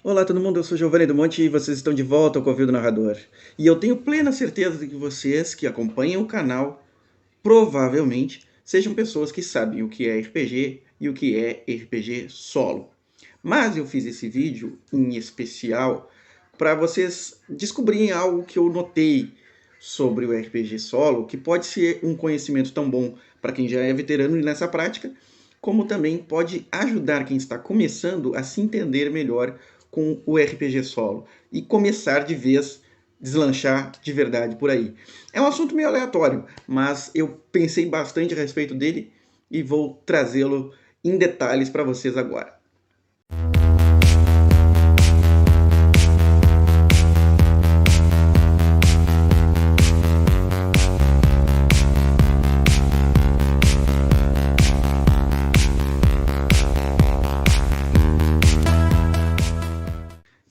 Olá todo mundo, eu sou Giovanni do Monte e vocês estão de volta ao Covil do Narrador. E eu tenho plena certeza de que vocês que acompanham o canal provavelmente sejam pessoas que sabem o que é RPG e o que é RPG solo. Mas eu fiz esse vídeo em especial para vocês descobrirem algo que eu notei sobre o RPG solo, que pode ser um conhecimento tão bom para quem já é veterano nessa prática, como também pode ajudar quem está começando a se entender melhor com o RPG solo e começar de vez deslanchar de verdade por aí. É um assunto meio aleatório, mas eu pensei bastante a respeito dele e vou trazê-lo em detalhes para vocês agora.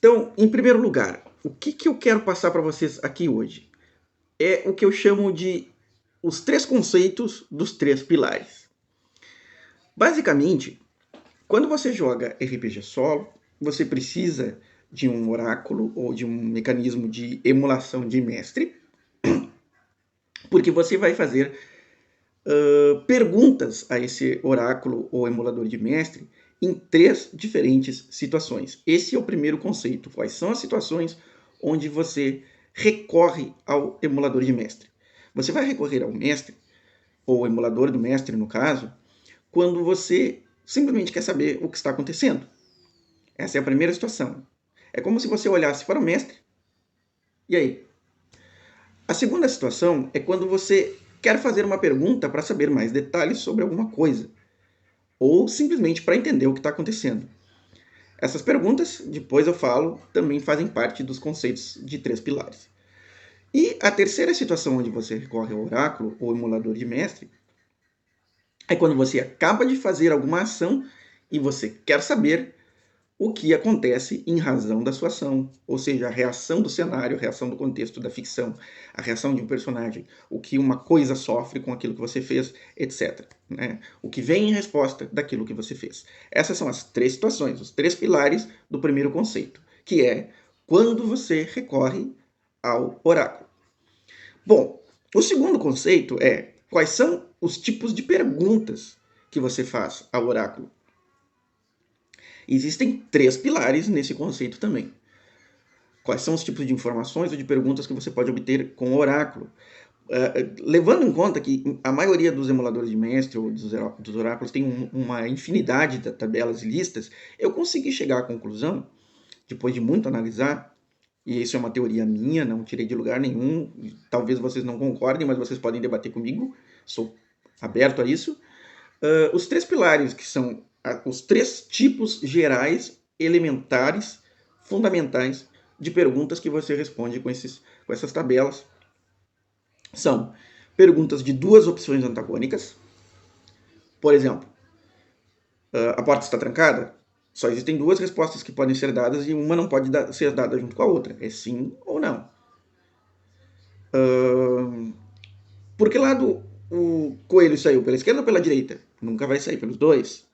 Então, em primeiro lugar, o que eu quero passar para vocês aqui hoje? É o que eu chamo de os três conceitos dos três pilares. Basicamente, quando você joga RPG solo, você precisa de um oráculo ou de um mecanismo de emulação de mestre, porque você vai fazer perguntas a esse oráculo ou emulador de mestre em três diferentes situações. Esse é o primeiro conceito. Quais são as situações onde você recorre ao emulador de mestre? Você vai recorrer ao mestre, ou emulador do mestre no caso, quando você simplesmente quer saber o que está acontecendo. Essa é a primeira situação. É como se você olhasse para o mestre, e aí? A segunda situação é quando você quer fazer uma pergunta para saber mais detalhes sobre alguma coisa, ou simplesmente para entender o que está acontecendo. Essas perguntas, depois eu falo, também fazem parte dos conceitos de três pilares. E a terceira situação onde você recorre ao oráculo ou emulador de mestre é quando você acaba de fazer alguma ação e você quer saber o que acontece em razão da sua ação, ou seja, a reação do cenário, a reação do contexto da ficção, a reação de um personagem, o que uma coisa sofre com aquilo que você fez, etc. Né? O que vem em resposta daquilo que você fez. Essas são as três situações, os três pilares do primeiro conceito, que é quando você recorre ao oráculo. Bom, o segundo conceito é quais são os tipos de perguntas que você faz ao oráculo. Existem três pilares nesse conceito também. Quais são os tipos de informações ou de perguntas que você pode obter com o oráculo? Levando em conta que a maioria dos emuladores de mestre ou dos oráculos tem uma infinidade de tabelas e listas, eu consegui chegar à conclusão, depois de muito analisar, e isso é uma teoria minha, não tirei de lugar nenhum, talvez vocês não concordem, mas vocês podem debater comigo, sou aberto a isso. Os três pilares, que são os três tipos gerais, elementares, fundamentais de perguntas que você responde com essas tabelas, são perguntas de duas opções antagônicas. Por exemplo, a porta está trancada? Só existem duas respostas que podem ser dadas e uma não pode ser dada junto com a outra. É sim ou não. Por que lado o coelho saiu? Pela esquerda ou pela direita? Nunca vai sair pelos dois.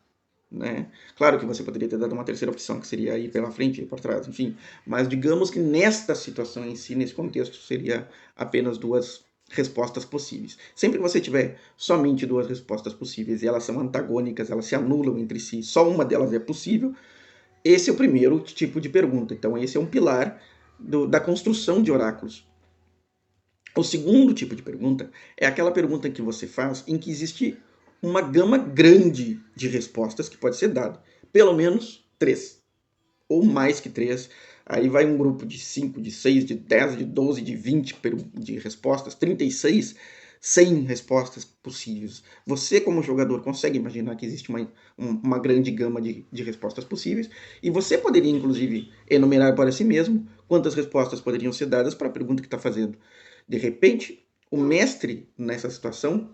Né? Claro que você poderia ter dado uma terceira opção, que seria ir pela frente, ir para trás, enfim. Mas digamos que nesta situação em si, nesse contexto, seria apenas duas respostas possíveis. Sempre que você tiver somente duas respostas possíveis e elas são antagônicas, elas se anulam entre si, só uma delas é possível, esse é o primeiro tipo de pergunta. Então, esse é um pilar da construção de oráculos. O segundo tipo de pergunta é aquela pergunta que você faz em que existe uma gama grande de respostas que pode ser dada. Pelo menos três, ou mais que três. Aí vai um grupo de 5, de 6, de 10, de 12, de 20 de respostas, 36, 100 respostas possíveis. Você, como jogador, consegue imaginar que existe uma grande gama de respostas possíveis, e você poderia, inclusive, enumerar para si mesmo quantas respostas poderiam ser dadas para a pergunta que está fazendo. De repente, o mestre, nessa situação,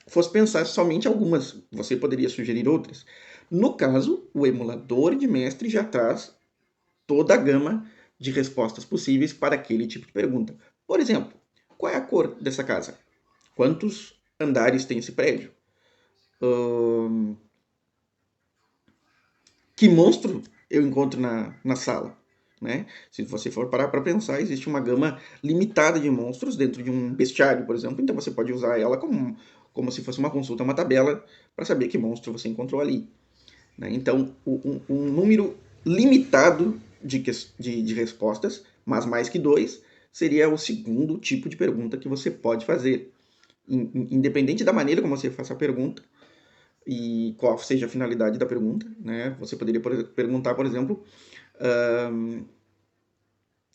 fosse pensar somente algumas, você poderia sugerir outras. No caso, o emulador de mestre já traz toda a gama de respostas possíveis para aquele tipo de pergunta. Por exemplo, qual é a cor dessa casa? Quantos andares tem esse prédio? Que monstro eu encontro na sala, né? Se você for parar para pensar, existe uma gama limitada de monstros dentro de um bestiário, por exemplo, então você pode usar ela como se fosse uma consulta, uma tabela, para saber que monstro você encontrou ali, né? Então, um número limitado de respostas, mas mais que dois, seria o segundo tipo de pergunta que você pode fazer. Independente da maneira como você faça a pergunta e qual seja a finalidade da pergunta, né? Você poderia perguntar, por exemplo,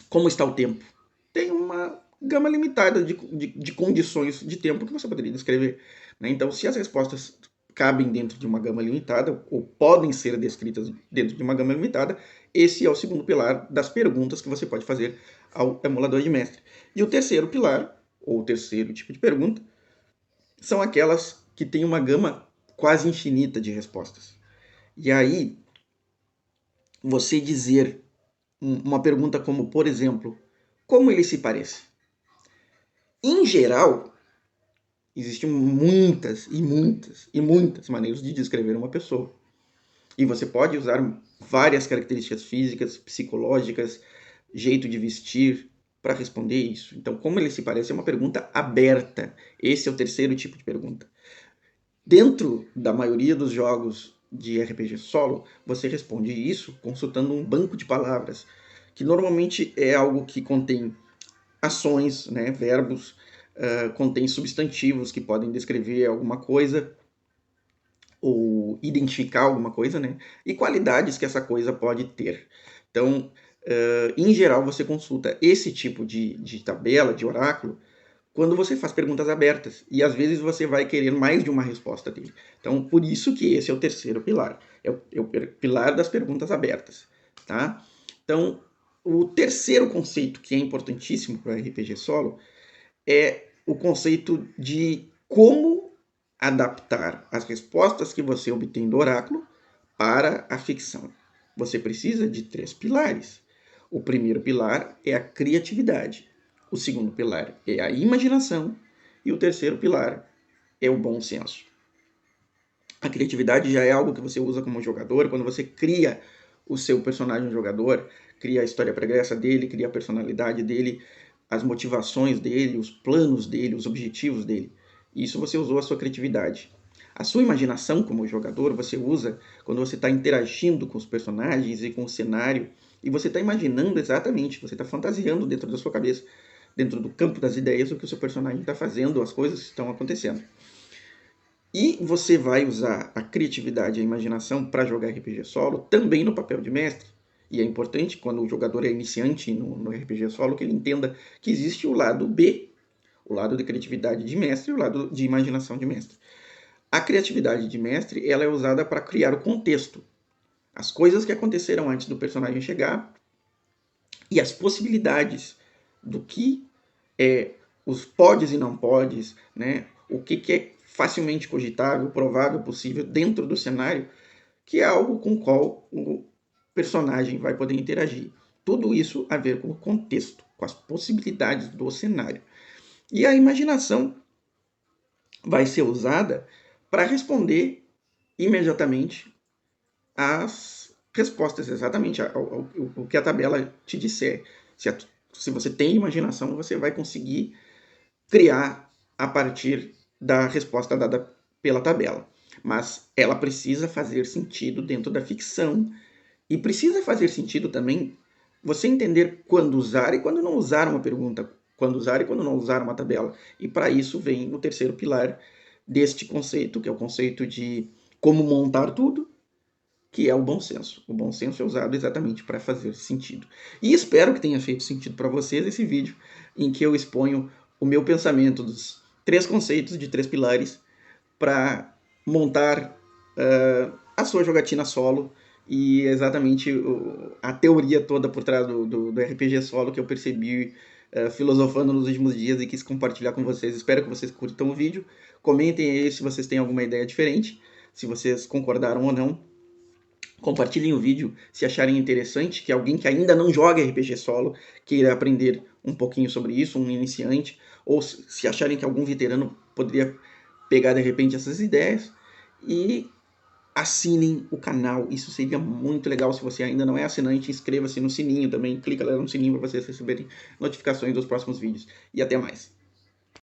como está o tempo? Tem uma gama limitada de condições de tempo que você poderia descrever, né? Então, se as respostas cabem dentro de uma gama limitada, ou podem ser descritas dentro de uma gama limitada, esse é o segundo pilar das perguntas que você pode fazer ao emulador de mestre. E o terceiro pilar, ou o terceiro tipo de pergunta, são aquelas que têm uma gama quase infinita de respostas. E aí, você dizer uma pergunta como, por exemplo, como ele se parece? Em geral, existem muitas e muitas e muitas maneiras de descrever uma pessoa. E você pode usar várias características físicas, psicológicas, jeito de vestir para responder isso. Então, como ele se parece é uma pergunta aberta. Esse é o terceiro tipo de pergunta. Dentro da maioria dos jogos de RPG solo, você responde isso consultando um banco de palavras, que normalmente é algo que contém ações, né, verbos, contém substantivos que podem descrever alguma coisa ou identificar alguma coisa, né, e qualidades que essa coisa pode ter. Então, em geral, você consulta esse tipo de tabela, de oráculo, quando você faz perguntas abertas. E às vezes você vai querer mais de uma resposta dele. Então, por isso que esse é o terceiro pilar. É o pilar das perguntas abertas. Tá? Então, o terceiro conceito que é importantíssimo para o RPG solo é o conceito de como adaptar as respostas que você obtém do oráculo para a ficção. Você precisa de três pilares. O primeiro pilar é a criatividade. O segundo pilar é a imaginação. E o terceiro pilar é o bom senso. A criatividade já é algo que você usa como jogador quando você cria o seu personagem jogador, cria a história pregressa dele, cria a personalidade dele, as motivações dele, os planos dele, os objetivos dele. Isso você usou a sua criatividade. A sua imaginação como jogador você usa quando você está interagindo com os personagens e com o cenário e você está imaginando exatamente, você está fantasiando dentro da sua cabeça, dentro do campo das ideias, o que o seu personagem está fazendo, as coisas que estão acontecendo. E você vai usar a criatividade e a imaginação para jogar RPG solo também no papel de mestre. E é importante, quando o jogador é iniciante no RPG solo, que ele entenda que existe o lado B, o lado de criatividade de mestre e o lado de imaginação de mestre. A criatividade de mestre ela é usada para criar o contexto. As coisas que aconteceram antes do personagem chegar e as possibilidades do que é os podes e não podes, né? O que é facilmente cogitável, provável, possível dentro do cenário, que é algo com o qual o personagem vai poder interagir. Tudo isso a ver com o contexto, com as possibilidades do cenário. E a imaginação vai ser usada para responder imediatamente as respostas, exatamente o que a tabela te disser. Se você tem imaginação, você vai conseguir criar a partir da resposta dada pela tabela. Mas ela precisa fazer sentido dentro da ficção e precisa fazer sentido também você entender quando usar e quando não usar uma pergunta, quando usar e quando não usar uma tabela. E para isso vem o terceiro pilar deste conceito, que é o conceito de como montar tudo, que é o bom senso. O bom senso é usado exatamente para fazer sentido. E espero que tenha feito sentido para vocês esse vídeo em que eu exponho o meu pensamento dos três conceitos de três pilares para montar a sua jogatina solo e exatamente a teoria toda por trás do RPG solo que eu percebi filosofando nos últimos dias e quis compartilhar com vocês. Espero que vocês curtam o vídeo. Comentem aí se vocês têm alguma ideia diferente, se vocês concordaram ou não. Compartilhem o vídeo se acharem interessante, que alguém que ainda não joga RPG solo queira aprender um pouquinho sobre isso, um iniciante, ou se acharem que algum veterano poderia pegar de repente essas ideias. E assinem o canal, isso seria muito legal. Se você ainda não é assinante, inscreva-se no sininho também, clica lá no sininho para vocês receberem notificações dos próximos vídeos. E até mais.